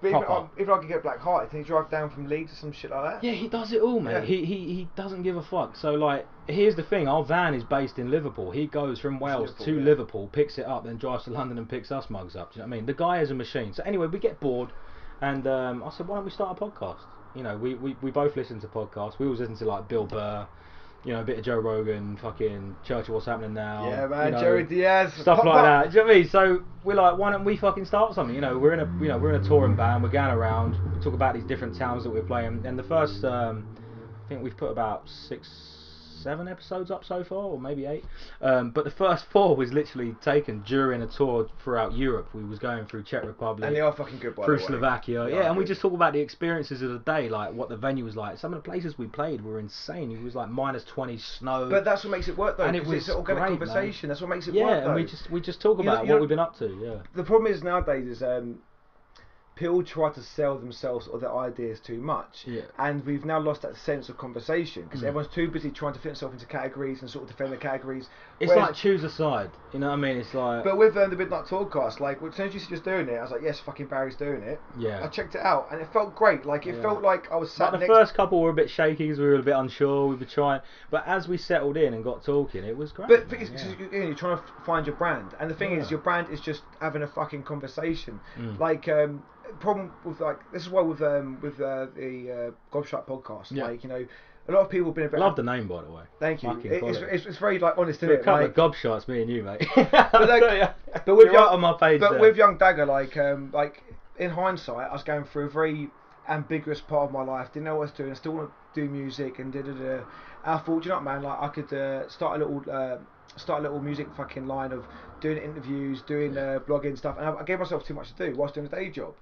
could get Black Heart, can he drive down from Leeds or some shit like that?
Yeah, he does it all, mate. Yeah. He doesn't give a fuck. So like, here's the thing: our van is based in Liverpool. He goes from Wales to Liverpool, picks it up, then drives to London and picks us mugs up. Do you know what I mean? The guy is a machine. So anyway, we get bored, and I said, why don't we start a podcast? You know, we both listen to podcasts. We always listen to like Bill Burr. You know, a bit of Joe Rogan, fucking Churchill, What's Happening Now.
Yeah, man,
you know,
Joey Diaz,
stuff like that. Do you know what I mean? So we're like, why don't we fucking start something? You know, we're in a touring band. We're going around. We talk about these different towns that we're playing. And the first, I think we've put about 6-7 episodes up so far, or maybe 8. But the first 4 was literally taken during a tour throughout Europe. We was going through Czech Republic,
and they are fucking good, by
through
the way.
Slovakia, and we just talk about the experiences of the day, like what the venue was like. Some of the places we played were insane. It was like -20 snow.
But that's what makes it work, though.
And it was
it's an organic
great,
conversation.
Man.
That's what makes it work.
Yeah, and we just talk about what we've been up to. Yeah.
The problem is nowadays is people try to sell themselves or their ideas too much, and we've now lost that sense of conversation because everyone's too busy trying to fit themselves into categories and sort of defend the categories.
It's like choose a side, you know what I mean? It's like.
But with the Midnight Tourcast, like as soon as you said just doing it, I was like, yes, fucking Barry's doing it.
Yeah.
I checked it out and it felt great. Like it felt like I was sat.
Like the first couple were a bit shaky because we were a bit unsure. We were trying, but as we settled in and got talking, it was great.
But you're trying to find your brand, and the thing is, your brand is just having a fucking conversation. Like. Problem with like this is why with the Gobshite podcast, like you know, a lot of people have been a bit.
Love the name, by the way.
Thank you. It's very like honest, isn't
it? A couple
like,
of Gobshites, me and you, mate.
but with
young, on my page.
But with Young Dagger, like in hindsight, I was going through a very ambiguous part of my life. Didn't know what I was doing. I still want to do music and I thought, you know what, man, like I could start a little music fucking line of doing interviews, doing blogging stuff, and I gave myself too much to do whilst doing a day job.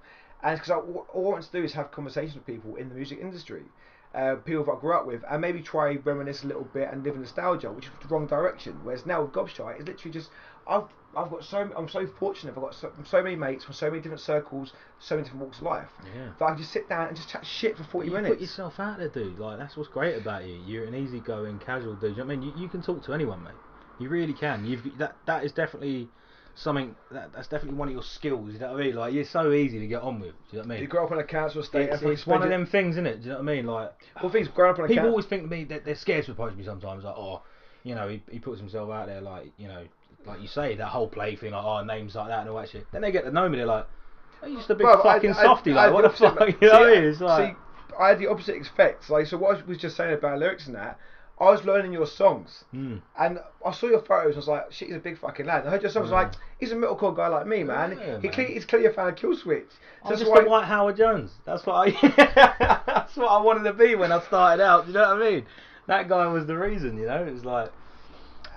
And it's because all I want to do is have conversations with people in the music industry, people that I grew up with, and maybe try reminisce a little bit and live in nostalgia, which is the wrong direction. Whereas now with Gobshite, it's literally just I'm so fortunate. I've got so many mates from so many different circles, so many different walks of life. Yeah. That I can just sit down and just chat shit for 40 minutes.
Put yourself out there, dude. Like that's what's great about you. You're an easygoing, casual dude. You know what I mean, you can talk to anyone, mate. You really can. That is definitely something that's definitely one of your skills. You know what I mean? Like you're so easy to get on with. Do you know what I mean?
You grow up in a council estate.
It's one of them things, isn't it? Do you know what I mean? Like
things growing up in a
people always think to me that they're scared to approach me sometimes. Like you know, he puts himself out there. Like you know, like you say that whole play thing. Like names like that and all that shit. Then they get to know me. They're like, "Are you just a big fucking softie? Like what the fuck?" You know what I mean? It's like,
I had the opposite effect. Like so, what I was just saying about lyrics and that. I was learning your songs, and I saw your photos. And I was like, "Shit, he's a big fucking lad." And I heard your songs. I was like, "He's a metalcore guy like me, man." He's clearly a fan of Killswitch.
So I'm just a white Howard Jones. That's what that's what I wanted to be when I started out. Do you know what I mean? That guy was the reason. You know, it was like.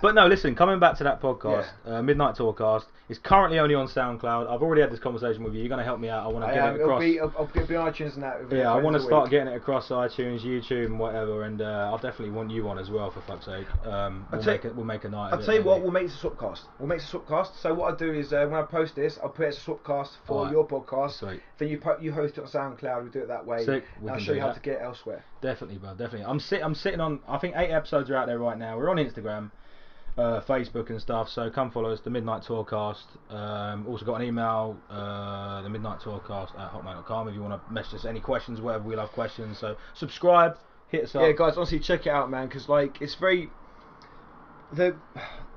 But no, listen, coming back to that podcast, Midnight Tourcast, it's currently only on SoundCloud. I've already had this conversation with you. You're going to help me out. I want to get it across.
I'll be iTunes and that.
Yeah, I want to start getting it across iTunes, YouTube, and whatever. And I'll definitely want you on as well, for fuck's sake. We'll make a night of it.
I'll tell you what, we'll make it a Swapcast. So what I do is when I post this, I'll put it as a Swapcast for your podcast. Sweet. Then you host it on SoundCloud. We do it that way.
Sick.
I'll show you how to get it elsewhere.
Definitely, bro. Definitely. I'm sitting on. I think 8 episodes are out there right now. We're on Instagram. Facebook and stuff, so come follow us, the Midnight Tourcast. Also got an email, the Midnight Tourcast @hotmail.com if you want to message us any questions, whatever. We love questions, so subscribe, hit us up.
Yeah, guys, honestly, check it out, man, because like it's very the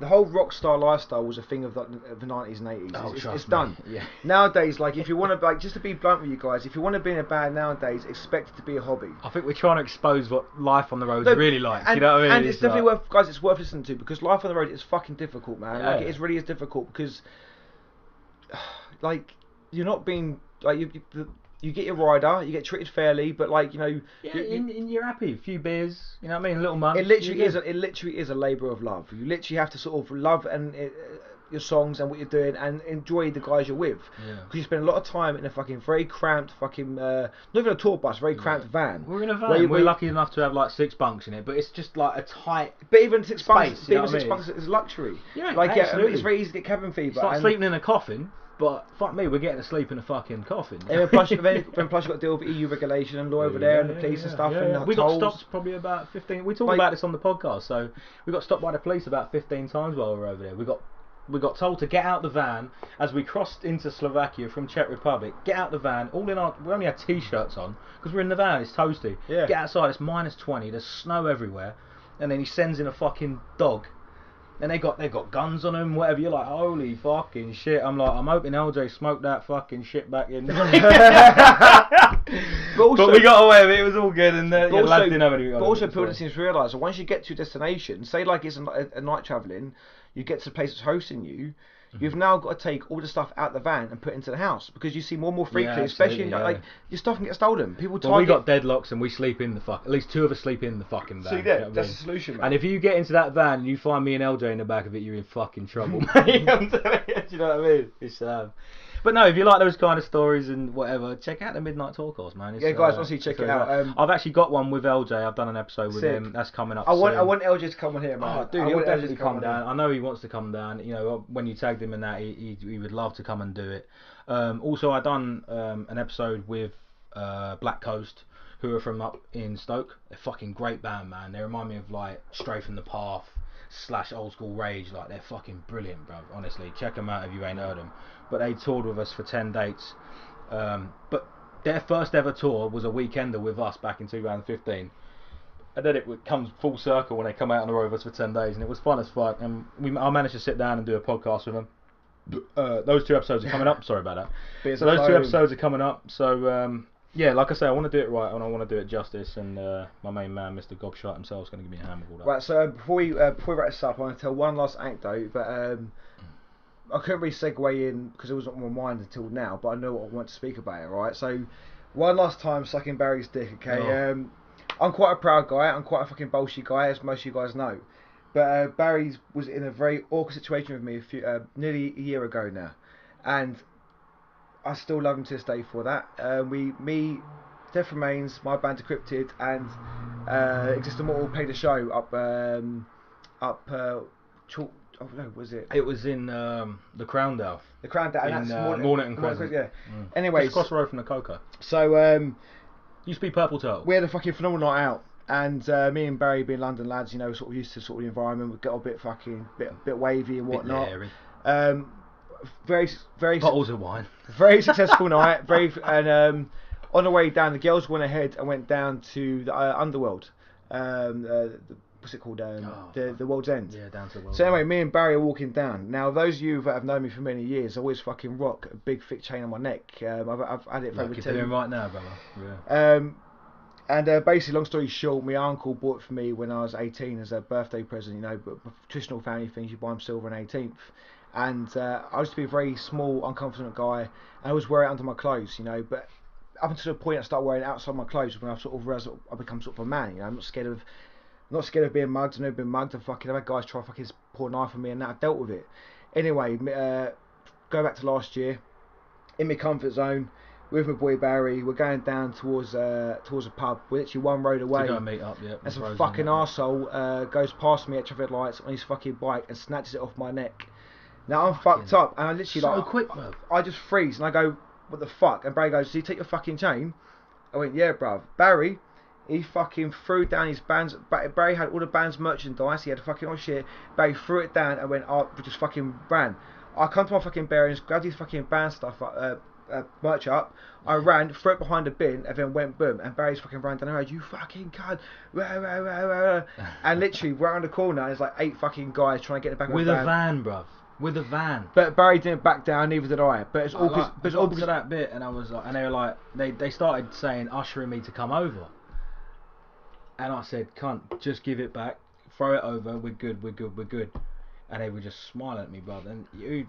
whole rock star lifestyle was a thing of the 90s and 80s. It's done.
Yeah.
Nowadays, like if you want to, like, just to be blunt with you guys, if you want to be in a band nowadays, expect it to be a hobby.
I think we're trying to expose what life on the road is really like.
And,
you know what I mean?
And it's definitely worth, guys. It's worth listening to, because life on the road is fucking difficult, man. Yeah. Like it really is difficult, because like you're not being like you get your rider, you get treated fairly, but like, you know,
you're happy. A few beers, you know what I mean? A little month.
It literally is a labour of love. You literally have to sort of love your songs and what you're doing, and enjoy the guys you're with. Because you spend a lot of time in a fucking very cramped fucking not even a tour bus, very cramped van.
We're in a van. We're lucky enough to have like 6 bunks in it, but it's just like a tight.
But even 6 bunks,
space, even 6 bunks
is luxury.
Yeah,
like absolutely. It's very easy to get cabin fever.
It's like sleeping in a coffin. But fuck me, we're getting to sleep in a fucking coffin.
And plus you've got to deal with EU regulation and law over there, and the police and stuff. And
we got stopped probably about 15. We talked about this on the podcast. So we got stopped by the police about 15 times while we were over there. We got told to get out the van as we crossed into Slovakia from Czech Republic. Get out the van. We only had t-shirts on because we're in the van. It's toasty.
Yeah.
Get outside. It's -20. There's snow everywhere. And then he sends in a fucking dog. And they got guns on them, whatever. You're like, holy fucking shit. I'm hoping LJ smoked that fucking shit back in. But we got away with it. It was all good, and lads didn't have anything on.
But also, people seem to realise that once you get to your destination, say like it's a night travelling, you get to the place that's hosting you. You've now got to take all the stuff out the van and put it into the house, because you see more and more frequently, especially like your stuff can get stolen. People
we got deadlocks and we sleep in the at least 2 of us sleep in the fucking van.
See, that's the solution, man.
And if you get into that van and you find me and LJ in the back of it, you're in fucking trouble, mate. I'm telling you, do you know what I mean? It's But no, if you like those kind of stories and whatever, check out the Midnight Tourcast, man.
Yeah, guys, honestly, check it out.
I've actually got one with LJ. I've done an episode with him. That's coming up.
I want LJ to come on here, man.
Oh, dude, he'll definitely come down. I know he wants to come down. You know, when you tagged him in that, he would love to come and do it. Also, I done an episode with Black Coast, who are from up in Stoke. They're fucking great band, man. They remind me of like Stray from the Path / Old School Rage. Like, they're fucking brilliant, bro. Honestly, check them out if you ain't heard them. But they toured with us for 10 dates. But their first ever tour was a weekender with us back in 2015. And then it comes full circle when they come out on the road with us for 10 days. And it was fun as fuck. And I managed to sit down and do a podcast with them. Those 2 episodes are coming up. Sorry about that. So those 2 episodes are coming up. So, yeah, like I say, I want to do it right and I want to do it justice. And my main man, Mr. Gobshite himself, is going to give me a hand with all that.
Right, so before we wrap this up, I want to tell one last anecdote. But I couldn't really segue in because it wasn't on my mind until now, but I know what I want to speak about it, right? So, one last time sucking Barry's dick, okay? Oh. I'm quite a proud guy, I'm quite a fucking bullshit guy, as most of you guys know. But Barry was in a very awkward situation with me nearly a year ago now. And I still love him to this day for that. Me, Death Remains, my band Decrypted, and Exist Immortal played a show oh no, was it?
It was in the Crowndale.
The Crowndale,
and that's Mornington Crescent.
Yeah. Anyways,
just across the road from the Coca.
So
used to be Purple Turtle.
We had a fucking phenomenal night out, and me and Barry, being London lads, you know, sort of used to sort of the environment. We got a bit fucking bit wavy and whatnot. Very
bottles of wine.
Very successful night. And on the way down, the girls went ahead and went down to the Underworld. What's it called? The World's End.
Yeah, down to the World's
End. So anyway, me and Barry are walking down. Now, those of you that have known me for many years, I always fucking rock a big thick chain on my neck. I've had it for over 10 years.
You're doing right now, brother. Yeah.
And basically, long story short, my uncle bought it for me when I was 18 as a birthday present. You know, but traditional family things, you buy them silver on 18th. And I used to be a very small, uncomfortable guy, and I always wear it under my clothes, you know. But up until the point I started wearing it outside my clothes, when I sort of realised I become sort of a man. You know, I'm not scared of not scared of being mugged. I've never been mugged. I've had guys try fucking pour a knife on me, and that I've dealt with it. Anyway, go back to last year, in my comfort zone, with my boy Barry. We're going down towards a pub. We're literally one road away.
To go and meet up, yeah.
And some fucking arsehole goes past me at traffic lights on his fucking bike and snatches it off my neck. Now I'm fucked up, and I literally
so quick, bruv.
I just freeze and I go, what the fuck? And Barry goes, did you take your fucking chain? I went, yeah, bruv. Barry, he fucking threw down his band's. Barry had all the band's merchandise. He had fucking all shit. Barry threw it down and went, oh, just fucking ran. I come to my fucking bearings, grabbed his fucking band stuff, merch up. I ran, threw it behind a bin, and then went boom. And Barry's fucking ran down the road. You fucking cunt! Rah, rah, rah, rah. And literally, right around the corner, there's like 8 fucking guys trying to get the back of the van.
With a van, bruv. With a van.
But Barry didn't back down, neither did I. But it's all because.
But it's all because of that bit, and I was like, and they were like, they started saying, ushering me to come over. And I said, cunt, just give it back, throw it over, we're good. And they were just smiling at me, brother. And you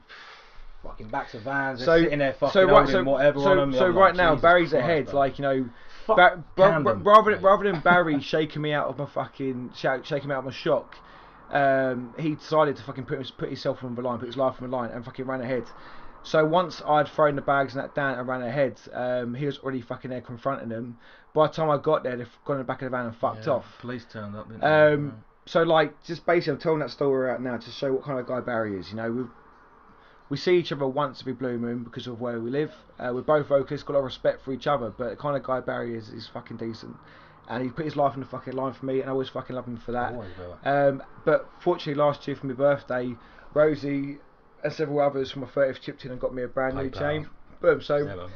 fucking backs of vans, they're sitting there fucking holding whatever on them.
So right now, Barry's ahead, like, you know, rather than Barry shaking me out of my fucking, shaking me out of my shock, he decided to fucking put himself on the line, put his life on the line, and fucking ran ahead. So once I'd thrown the bags and that down and ran ahead, he was already fucking there confronting them. By the time I got there, they'd gone in the back of the van and fucked off.
Police turned up, didn't they?
So like, just basically, I'm telling that story out now to show what kind of guy Barry is. You know, we see each other once every blue moon because of where we live. We're both vocalists, got a lot of respect for each other, but the kind of guy Barry is fucking decent. And he put his life on the fucking line for me, and I always fucking love him for that. But fortunately, last year for my birthday, Rosie and several others from my 30th chipped in and got me a brand new chain. Boom. So,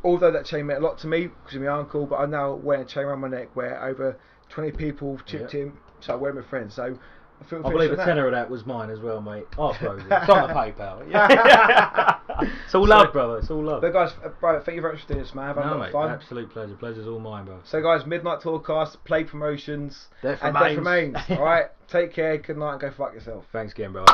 although that chain meant a lot to me because of my uncle, but I'm now wearing a chain around my neck where over 20 people chipped in, so I wear my friends. So
I believe a tenner of that was mine as well, mate. Ask Rosie. It's on the PayPal. Yeah. It's all love, brother. It's all love.
But guys, bro, thank you very much for doing this, man. I've had a lot of fun.
Absolute pleasure. Pleasure's all mine, bro.
So guys, Midnight Tourcast, play promotions,
Death
and Death Remains. Alright, take care, good night, and go fuck yourself.
Thanks again, bro.